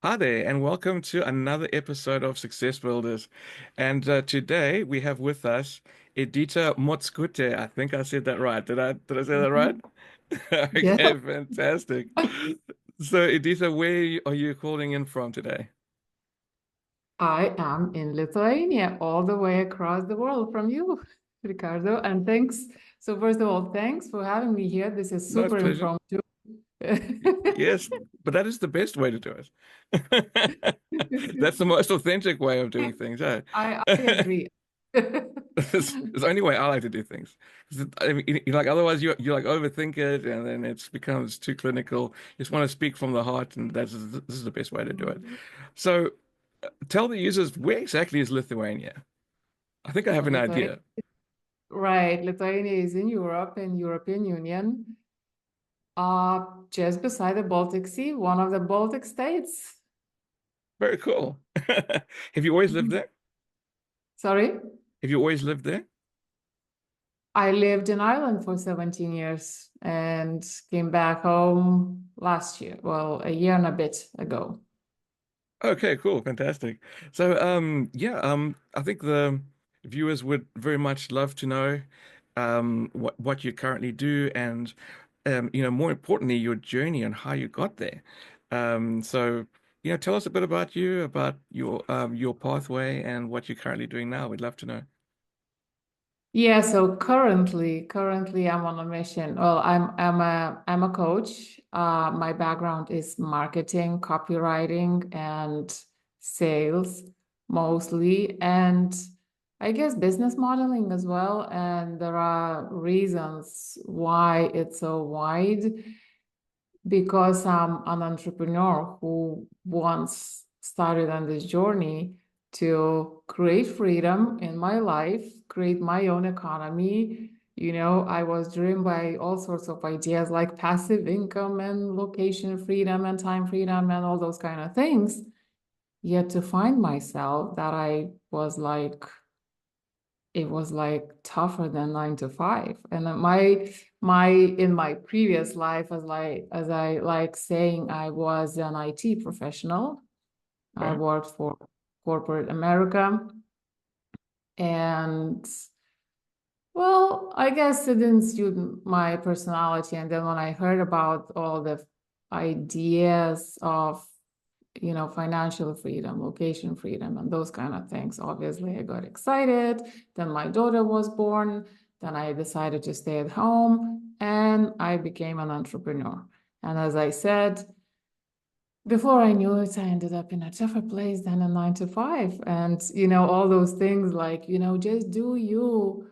Hi there, and welcome to another episode of Success Builders. And today we have with us Edita Mockute. I think I said that right. Did I say that right? Mhm. Yes, Okay, fantastic. So, Edita, where are you calling in from today? I am in Lithuania, all the way across the world from you, Ricardo. And thanks. So, first of all, thanks for having me here. This is No, it's super pleasure. impromptu. Yes, but that is the best way to do it. That's the most authentic way of doing things, eh? I agree. It's the only way I like to do things. 'Cause I mean, like otherwise you like overthink it and then it becomes too clinical. You just want to speak from the heart, and this is the best way to do it. So tell the users, where exactly is Lithuania? I think I have So, an Lithuania, idea. right? Lithuania is in Europe, in European Union, just beside the Baltic Sea, one of the Baltic states. Very cool. Have you always lived Mhm. there? Sorry? Have you always lived there? I lived in Ireland for 17 years and came back home last year, well, a year and a bit ago. Okay, cool, fantastic. So, yeah, I think the viewers would very much love to know, what you currently do, and, more importantly, your journey and how you got there. So, tell us a bit about you, about your pathway, and what you're currently doing now. We'd love to know. Yeah, so currently I'm on a mission. Well, I'm a coach. My background is marketing, copywriting, and sales mostly, and I guess business modeling as well. And there are reasons why it's so wide. Because I'm an entrepreneur who once started on this journey to create freedom in my life, create my own economy. I was driven by all sorts of ideas like passive income and location freedom and time freedom and all those kind of things. Yet to find myself that it was like tougher than 9 to 5. And then my in my previous life, as I like saying, I was an IT professional. I Okay. worked for corporate America, and well, I guess it didn't suit my personality. And then when I heard about all the ideas of financial freedom, location freedom, and those kind of things. Obviously, I got excited. Then my daughter was born. Then I decided to stay at home and I became an entrepreneur. And as I said, before I knew it, I ended up in a tougher place than a 9 to 5. And, all those things like, just do you.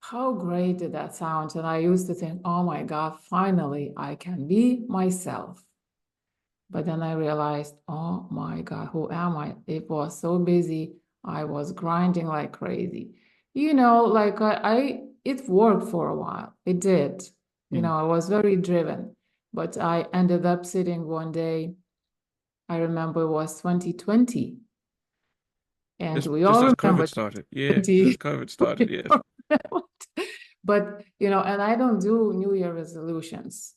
How great did that sound? And I used to think, oh my God, finally I can be myself. But then I realized, oh my God, who am I? It was so busy. I was grinding like crazy. Like it worked for a while. It did. Hmm. I was very driven. But I ended up sitting one day, I remember it was 2020. And Just we just all as remember COVID started. Yeah, just 2020. as COVID started. Yes. But, and I don't do New Year resolutions.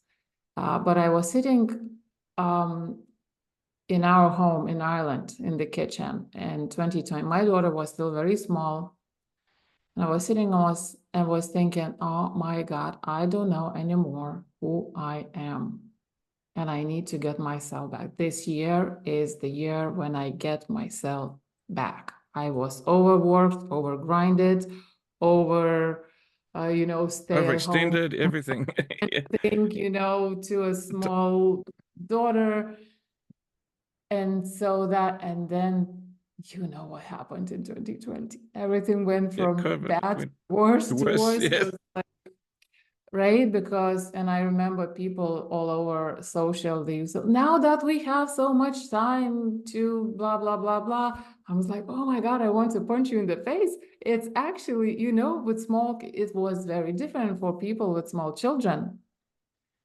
But I was sitting um, in our home in Ireland in the kitchen in 2020. My daughter was still very small. And I was sitting and was thinking, oh my God, I don't know anymore who I am. And I need to get myself back. This year is the year when I get myself back. I was overworked, overgrinded, over, stay at home Overextended, everything. Yeah. thing, to a small daughter. And then what happened in 2020. Everything went Yeah, from COVID bad to went worse the to worst. worse. Yes. Right? And I remember people all over social, they used to, now that we have so much time to blah, blah, blah, blah. I was like, oh my God, I want to punch you in the face. It's actually, it was very different for people with small children.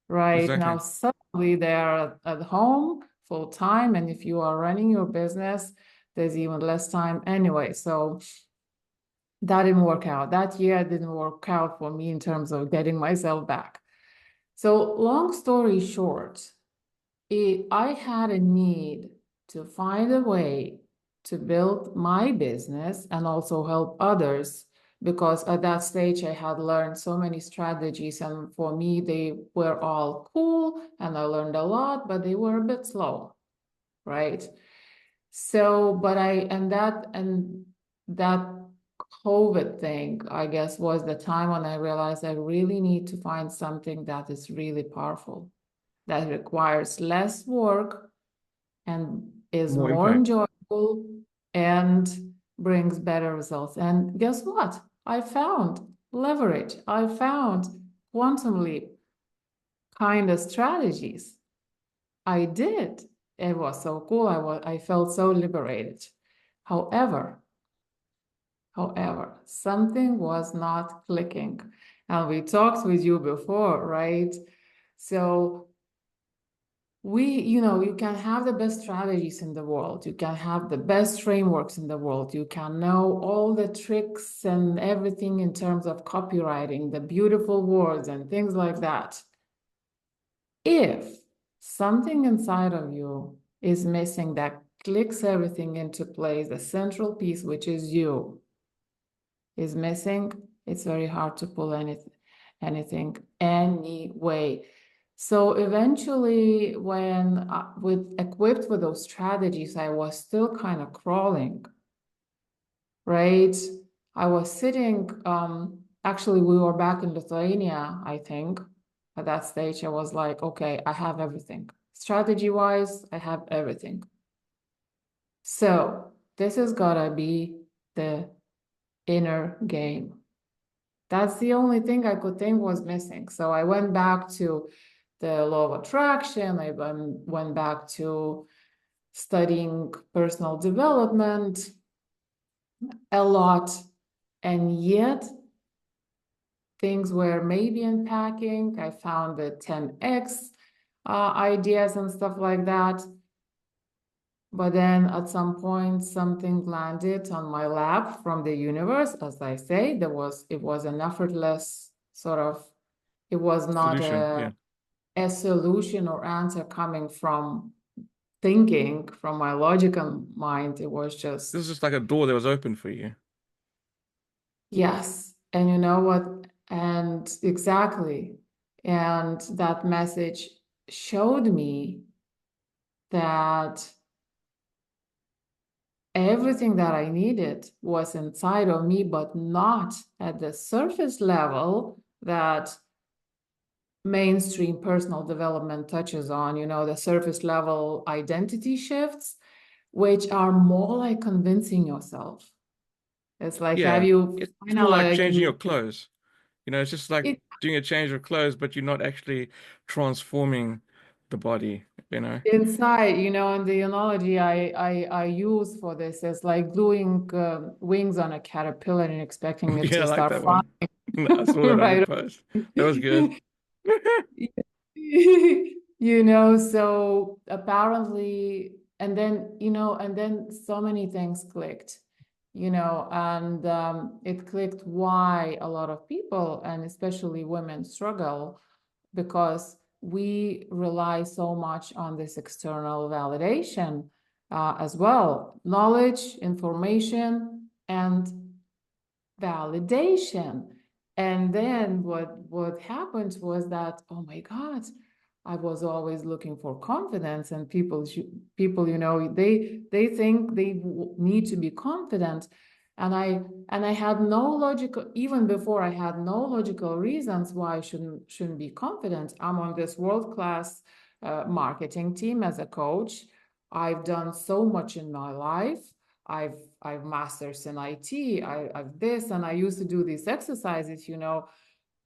Right now, Exactly. suddenly they're at home full time. And if you are running your business, there's even less time anyway. So that didn't work out. That year didn't work out for me in terms of getting myself back. So, long story short, I had a need. to find a way to build my business and also help others, because at that stage I had learned so many strategies, and for me they were all cool and I learned a lot, but they were a bit slow, right? So, but that COVID thing, I guess, was the time when I realized I really need to find something that is really powerful, that requires less work and is More more impact. enjoyable and brings better results. And guess what? I found leverage. I found quantum leap kind of strategies. I did. It was so cool. I felt so liberated. However, something was not clicking. And we talked with you before, right? So you can have the best strategies in the world. You can have the best frameworks in the world. You can know all the tricks and everything in terms of copywriting, the beautiful words and things like that. If something inside of you is missing that clicks everything into place, the central piece, which is you, is missing, it's very hard to pull anything anyway. So eventually, when equipped with those strategies, I was still kind of crawling, right? I was sitting, actually, we were back in Lithuania, I think. At that stage, I was like, okay, I have everything. Strategy-wise, I have everything. So this has gotta be the inner game. That's the only thing I could think was missing. So I went back to the law of attraction. I went back to studying personal development a lot. And yet things were maybe unpacking. I found the 10x ideas and stuff like that. But then at some point, something landed on my lap from the universe. As I say, it was an effortless sort of, it was not Solution. Yeah. a solution or answer coming from thinking, from my logical mind. It was This just, is just like a door that was open for you. yes. And you know what? And exactly. And that message showed me that everything that I needed was inside of me, but not at the surface level that mainstream personal development touches on, the surface level identity shifts, which are more like convincing yourself. It's like, have Yeah. you It's more like changing your finally, clothes. It's just like it doing a change of clothes, but you're not actually transforming the body. inside, and the analogy I use for this is like gluing wings on a caterpillar and expecting it Yeah, I to like start that flying one. I saw that on your right post. That was good. So apparently, and then so many things clicked, and it clicked why a lot of people, and especially women, struggle because we rely so much on this external validation as well, knowledge, information, and validation. And then what happened was that, oh my God, I was always looking for confidence, and people, they think they need to be confident, and I had no logical, even before I had no logical reasons why I shouldn't be confident. I'm on this world-class marketing team as a coach. I've done so much in my life. I've masters in IT. I've this, and I used to do these exercises,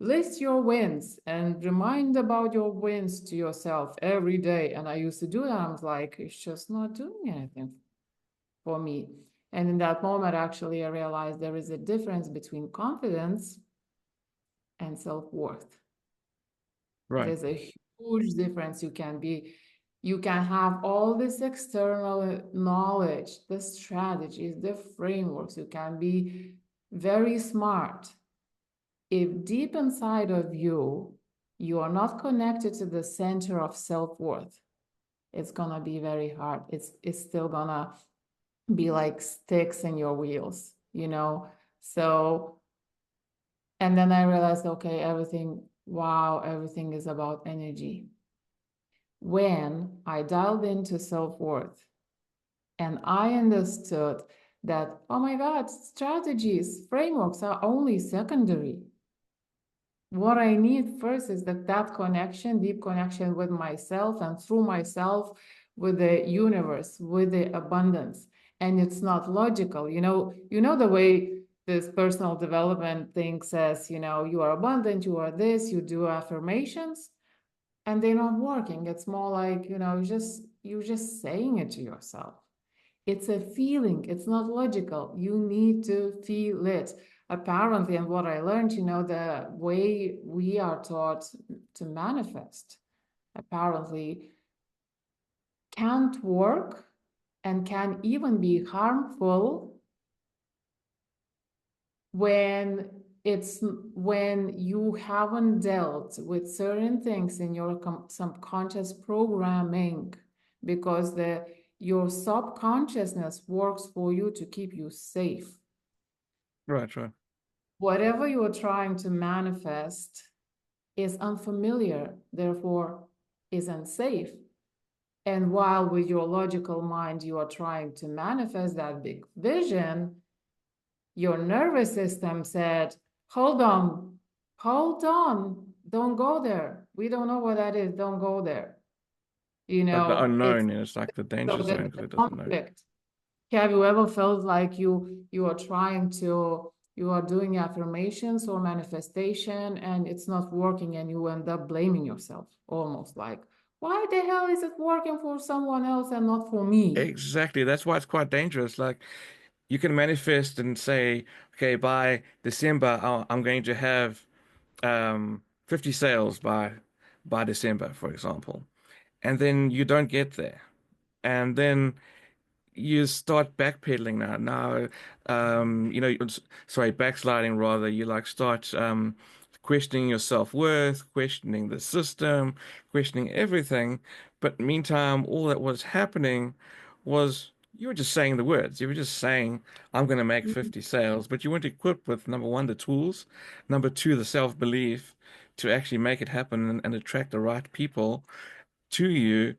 list your wins and remind about your wins to yourself every day. And I used to do that. I was like, it's just not doing anything for me. And in that moment, actually, I realized there is a difference between confidence and self-worth. Right. There's a huge difference. You can have all this external knowledge, the strategies, the frameworks. You can be very smart. If deep inside of you, you are not connected to the center of self-worth, it's gonna be very hard. It's still gonna be like sticks in your wheels, you know? So, and then I realized, okay, wow, everything is about energy. When I dialed into self-worth and I understood that, oh my God, strategies, frameworks are only secondary. What I need first is that connection, deep connection with myself and through myself, with the universe, with the abundance. And it's not logical. The way this personal development thing says, you are abundant, you are this, you do affirmations, and they're not working. It's more like, you're just saying it to yourself. It's a feeling. It's not logical. You need to feel it. Apparently, and what I learned, the way we are taught to manifest, apparently can't work and can even be harmful when when you haven't dealt with certain things in your subconscious programming, because your subconsciousness works for you to keep you safe. Right, right. Whatever you are trying to manifest is unfamiliar, therefore is unsafe. And while with your logical mind you are trying to manifest that big vision, your nervous system said, hold on, don't go there. We don't know what that is, don't go there. Like the It's unknown, it's like the danger so zone that because the it doesn't know. conflict. Have you ever felt like you are doing affirmations or manifestation and it's not working and you end up blaming yourself, almost like, why the hell is it working for someone else and not for me? Exactly. That's why it's quite dangerous. Like you can manifest and say, okay, by December, I'm going to have 50 sales by December, for example. And then you don't get there. And then you start backpedaling now. Sorry, backsliding rather. You like start questioning your self-worth, questioning the system, questioning everything. But meantime, all that was happening was you were just saying the words. You were just saying, I'm going to make 50 sales, but you weren't equipped with number one, the tools, number two, the self-belief to actually make it happen and attract the right people to you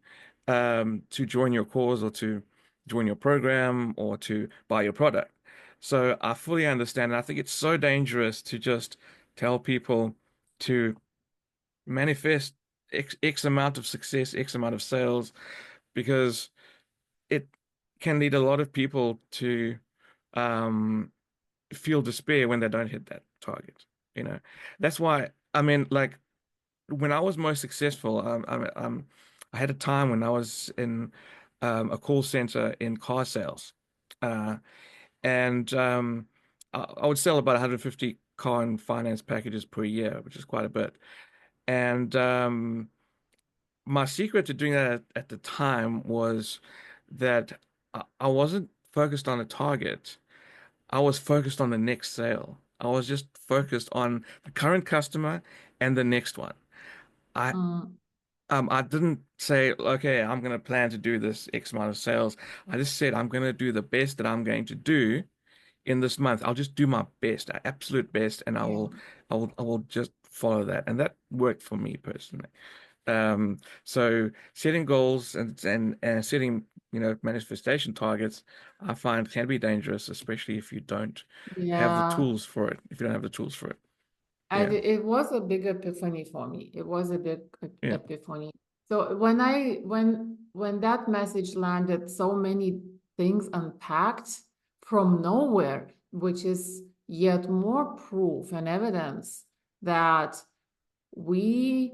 to join your cause or to join your program or to buy your product. So I fully understand. And I think it's so dangerous to just tell people to manifest X amount of success, X amount of sales, because it can lead a lot of people to um, feel despair when they don't hit that target. You know, that's why, I mean, like, when I was most successful, I had a time when I was in a call center in car sales, uh, and I would sell about 150 car and finance packages per year, which is quite a bit. And my secret to doing that at the time was that I wasn't focused on a target. I was focused on the next sale. I was just focused on the current customer and the next one. I Mm, I didn't say, okay, I'm going to plan to do this X amount of sales. I just said, I'm going to do the best that I'm going to do in this month. I'll just do my best, absolute best, and yeah. I will just follow that. And that worked for me personally. So setting goals and setting, manifestation targets, I find can be dangerous, especially if you don't have the Yeah. tools for it. If you don't have the tools for it. And Yeah. it was a big epiphany for me. It was a big Yeah. epiphany. So when that message landed, so many things unpacked from nowhere, which is yet more proof and evidence that we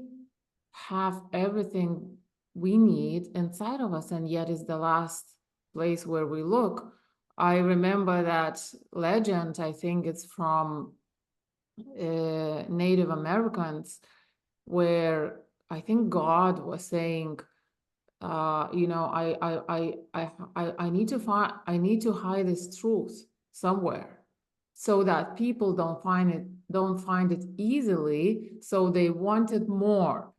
have everything we need inside of us, and yet is the last place where we look. I remember that legend, I think it's from Native Americans, where I think God was saying, I need to hide this truth somewhere so that people don't find it easily. So they wanted more.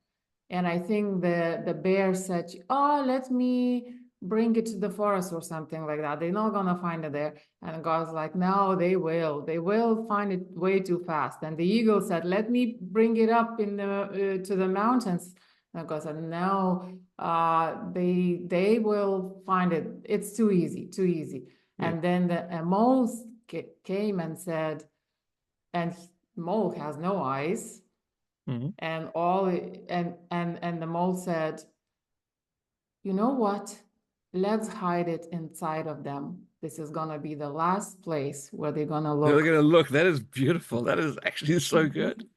And I think the bear said, "Oh, let me bring it to the forest or something like that. They're not gonna find it there." And God's like, "No, they will. They will find it way too fast." And the eagle said, "Let me bring it up in the to the mountains." And God said, "No, they will find it. It's too easy, too easy." Yeah. And then the mole came and said, and mole has no eyes, Hmm. and the mole said, "You know what? Let's hide it inside of them. This is gonna be the last place where they're gonna They're look." gonna look. That is beautiful. That is actually so good.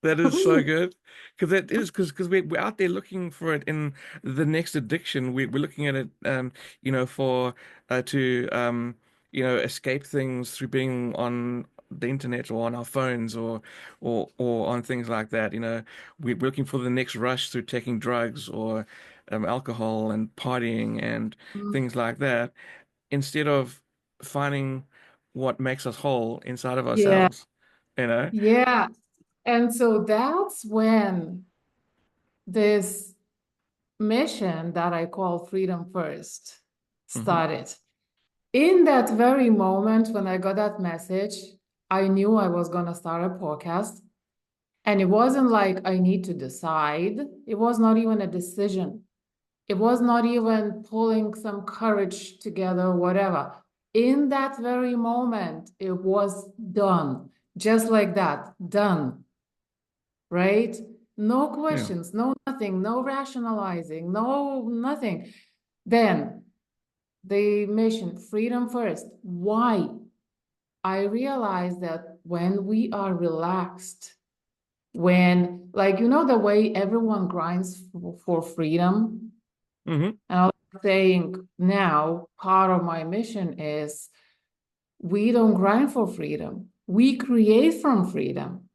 That is so good. Because that is because we're out there looking for it in the next addiction. We're looking at it, for to escape things through being on the internet or on our phones or on things like that. We're looking for the next rush through taking drugs or alcohol and partying and things like that, instead of finding what makes us whole inside of Yeah, ourselves, you know? yeah. And so that's when this mission that I call Freedom First Hmm. started. In that very moment when I got that message, I knew I was going to start a podcast. And it wasn't like I need to decide. It was not even a decision. It was not even pulling some courage together, whatever. In that very moment, it was done. Just like that, done, right? No Yeah. questions, no nothing, no rationalizing, no nothing. Then the mission, freedom first. Why? I realized that when we are relaxed, when, like, the way everyone grinds for freedom, Hmm. and I'm saying now, part of my mission is we don't grind for freedom. We create from freedom.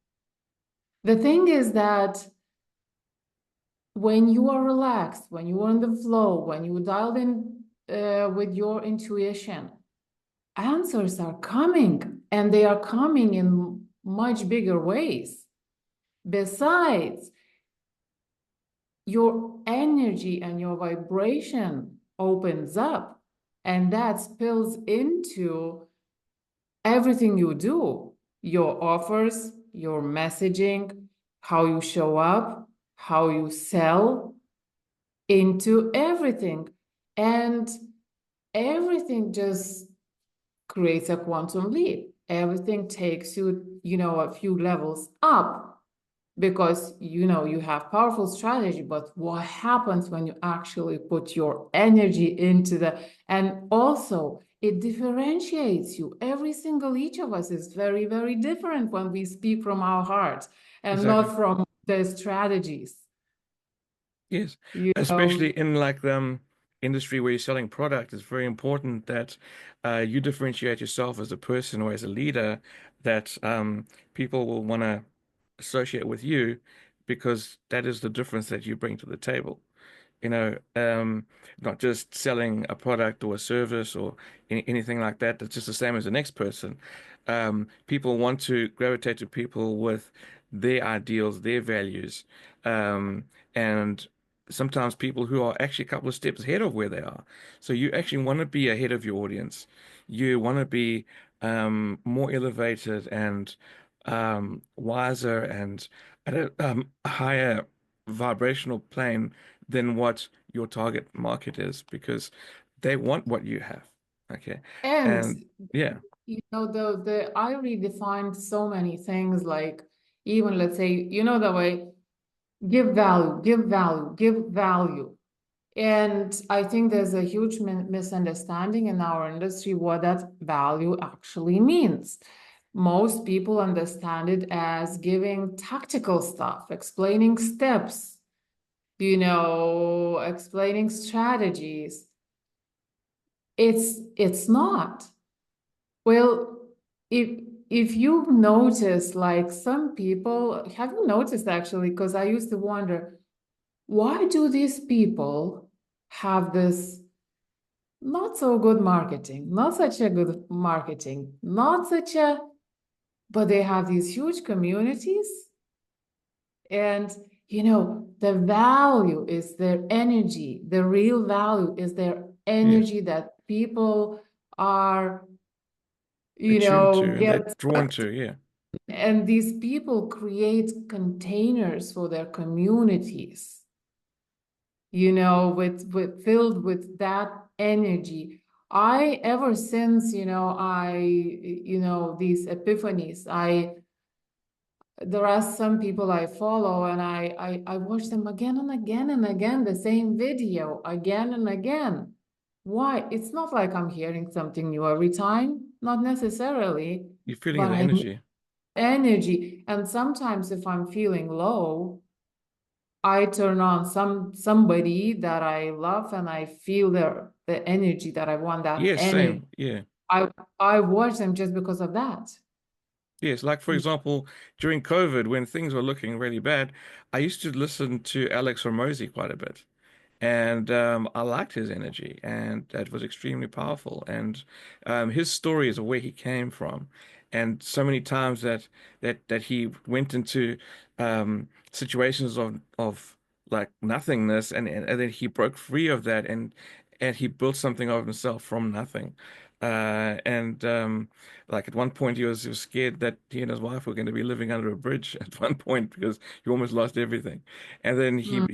The thing is that when you are relaxed, when you are in the flow, when you dialed in with your intuition, answers are coming, and they are coming in much bigger ways. Besides, your energy and your vibration opens up, and that spills into everything you do, your offers, your messaging, how you show up, how you sell, into everything. And everything just creates a quantum leap. Everything takes you, a few levels up, because you have powerful strategy, but what happens when you actually put your energy into the, and also it differentiates you. Every single each of us is very, very different when we speak from our hearts and Exactly. not from the strategies, Yes. you know. Especially in like the industry where you're selling product, it's very important that you differentiate yourself as a person or as a leader, that people will want to associate with you because that is the difference that you bring to the table. Not just selling a product or a service or anything like that. That's just the same as the next person. People want to gravitate to people with their ideals, their values, um, and sometimes people who are actually a couple of steps ahead of where they are. So you actually want to be ahead of your audience. You want to be more elevated and wiser and at a higher vibrational plane than what your target market is, because they want what you have. Okay. And And yeah. the I redefined so many things, like, even, let's say, the way, give value, give value, give value. And I think there's a huge misunderstanding in our industry what that value actually means. Most people understand it as giving tactical stuff, explaining steps, explaining strategies. It's not. Well, if you notice, like, some people, have you noticed actually? Because I used to wonder, why do these people have this not so good marketing, not such a good marketing, not such a, but they have these huge communities. And The value is their energy. The real value is their Yes. energy that people are, Attuned to and they're get, drawn to. Yeah. and these people create containers for their communities, with filled with that energy. I ever since, these epiphanies, there are some people I follow and I watch them again and again and again, the same video again and again. Why? It's not like I'm hearing something new every time, not necessarily, You're feeling but the I need energy. energy. And sometimes if I'm feeling low, I turn on somebody that I love and I feel the energy that I want, that Yes, energy. same. Yeah. I I watch them just because of that. Yes, like for example, during COVID, when things were looking really bad, I used to listen to Alex Hormozy quite a bit. And I liked his energy, and that was extremely powerful. And his stories of where he came from, and so many times that he went into situations of like nothingness, and then he broke free of that, and he built something of himself from nothing. And like at one point he was scared that he and his wife were going to be living under a bridge at one point because he almost lost everything. And then Mm.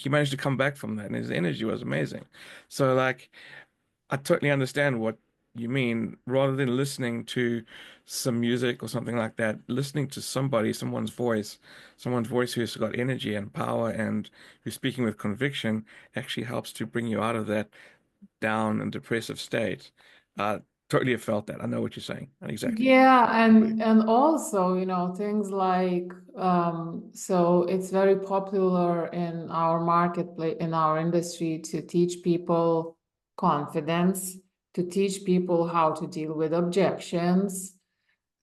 he managed to come back from that, and his energy was amazing. So like I totally understand what you mean. Rather than listening to some music or something like that, listening to someone's voice who's got energy and power and who's speaking with conviction actually helps to bring you out of that down and depressive state. Totally have felt that. I know what you're saying. Exactly. Yeah, Agree. and also, things like so it's very popular in our marketplace, in our industry, to teach people confidence, to teach people how to deal with objections,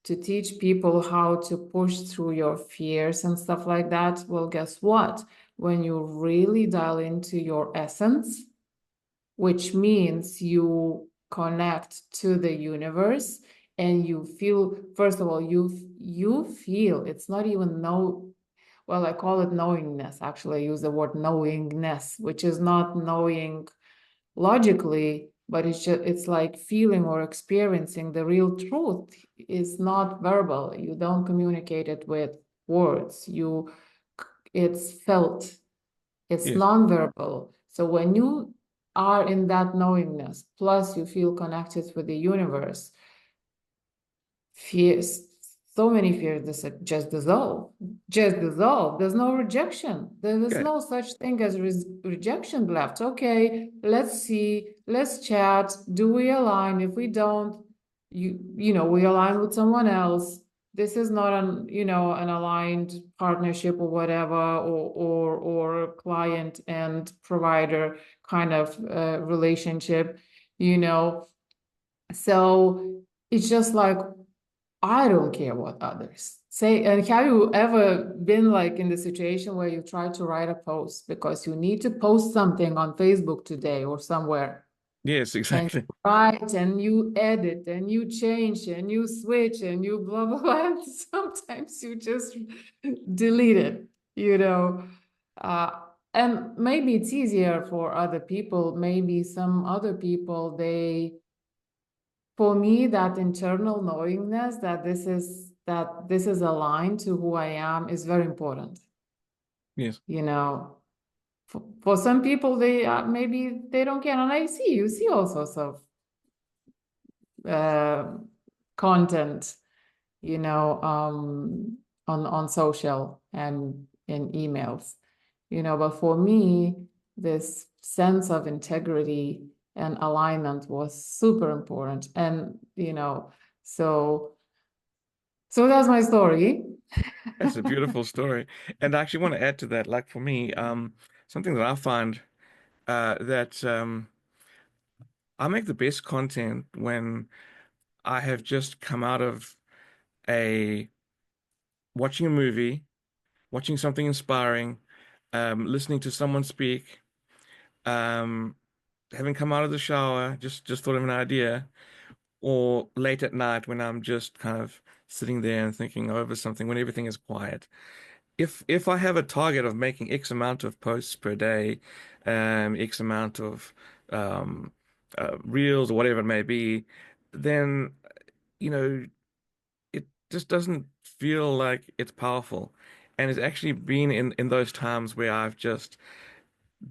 to teach people how to push through your fears and stuff like that. Well, guess what? When you really dial into your essence, which means you connect to the universe and you feel, first of all, you feel, it's not even well, I call it knowingness. Actually, I use the word knowingness, which is not knowing logically, but it's like feeling or experiencing the real truth. Is not verbal. You don't communicate it with words. It's felt. It's Yes. nonverbal. So when you are in that knowingness, plus you feel connected with the universe, fears, so many fears just dissolve. Just dissolve. There's no rejection. There is Okay. no such thing as rejection left. Okay, let's see, let's chat. Do we align? If we don't, we align with someone else. This is not an aligned partnership or whatever, or client and provider kind of relationship, you know. So it's just like, I don't care what others say. And have you ever been like in the situation where you try to write a post because you need to post something on Facebook today or somewhere, Yes, and exactly. you write and you edit and you change and you switch and you blah blah blah, and sometimes you just delete it, you know. Uh, and maybe it's easier for other people. Maybe some other people, for me, that internal knowingness that this is aligned to who I am is very important. Yes. You know, for some people, they maybe they don't care, and you see all sorts of uh, content, on social and in emails, But for me, this sense of integrity and alignment was super important, and so so that's my story. That's a beautiful story. And I actually want to add to that, like for me, something that I find that I make the best content when I have just come out of a watching a movie, watching something inspiring, listening to someone speak, um, having come out of the shower, just thought of an idea, or late at night when I'm just kind of sitting there and thinking over something when everything is quiet. if I have a target of making X amount of posts per day, X amount of um, reels or whatever it may be, then you know it just doesn't feel like it's powerful. And it's actually been in those times where I've just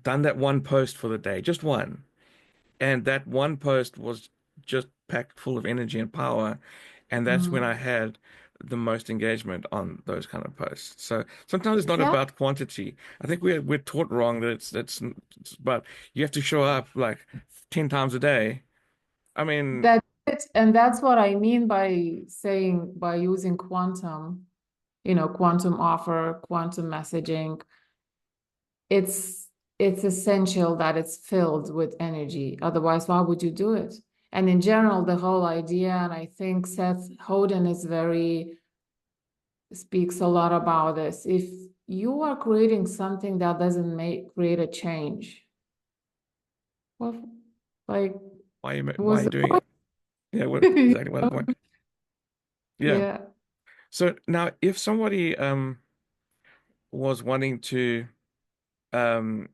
done that one post for the day, just one. And that one post was just packed full of energy and power. And that's when I Mm. had the most engagement on those kind of posts. So sometimes it's not Yeah, about quantity. I think we're taught wrong that it's but you have to show up like 10 times a day. I mean, that's it. And that's what I mean by saying by using quantum, quantum offer, quantum messaging. It's it's essential that it's filled with energy. Otherwise, why would you do it? And in general, the whole idea, and I think Seth Godin is very speaks a lot about this. If you are creating something that doesn't make create a change, well, like why are was you the doing point? it? Yeah, what exactly what the point? Yeah. Yeah. So now if somebody was wanting to um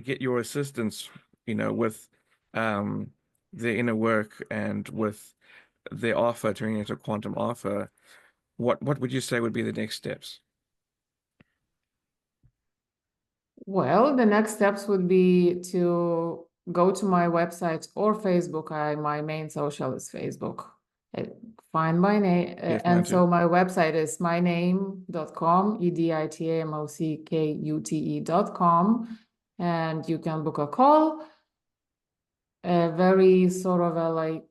get your assistance, with um, their inner work and with their offer, turning into a quantum offer, what would you say would be the next steps? Well, the next steps would be to go to my website or Facebook. My main social is Facebook. Uh, Find my name. Yes, mine And too. so my website is myname.com, editamockute.com. And you can book a call, a very sort of a like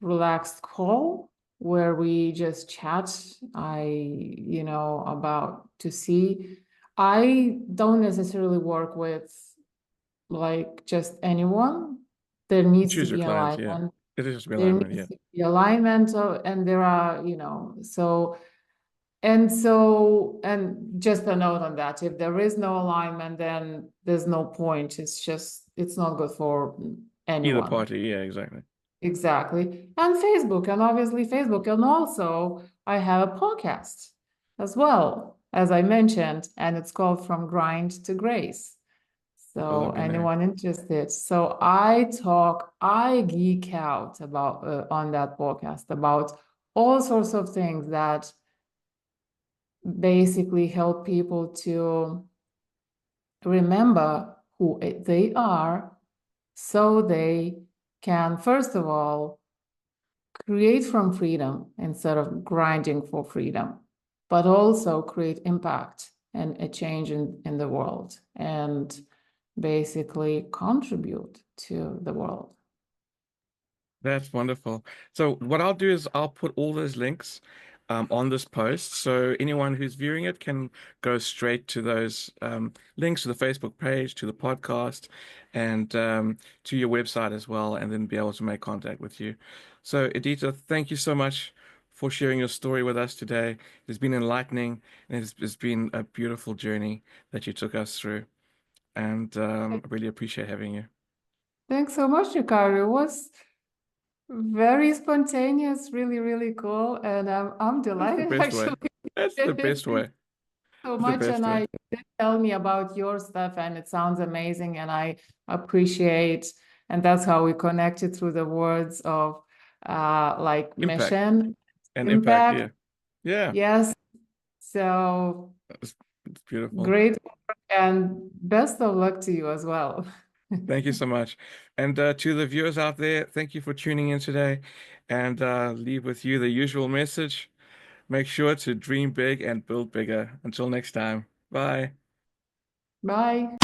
relaxed call where we just chat. About to see. I don't necessarily work with like just anyone. There You needs to choose your be clients, yeah. alignment. It is just There alignment, needs yeah. to be alignment, and there are, and just a note on that. If there is no alignment, then there's no point. It's not good for Either anyone. party, yeah, exactly. Exactly. And Facebook, and obviously Facebook. And also, I have a podcast as well, as I mentioned, and it's called From Grind to Grace. The So lovely name. anyone interested? So I geek out about on that podcast about all sorts of things that basically help people to remember who they are so they can, first of all, create from freedom instead of grinding for freedom, but also create impact and a change in the world and basically contribute to the world. That's wonderful. So what I'll do is I'll put all those links on this post, so anyone who's viewing it can go straight to those links to the Facebook page, to the podcast, and to your website as well, and then be able to make contact with you. So Edita, thank you so much for sharing your story with us today. It's been enlightening, and it's been a beautiful journey that you took us through, and I really appreciate having you. Thanks so much, Ricardo. It was very spontaneous, really, really cool. And I'm That's the delighted best way. actually. That's the best way. So The much. best And way. I did tell me about your stuff, and it sounds amazing. And I appreciate, and that's how we connected through the words of like Impact mission, and impact. impact. Yeah. Yeah. Yes. So It's beautiful. great work and best of luck to you as well. Thank you so much. And to the viewers out there, thank you for tuning in today. And leave with you the usual message. Make sure to dream big and build bigger. Until next time. Bye. Bye.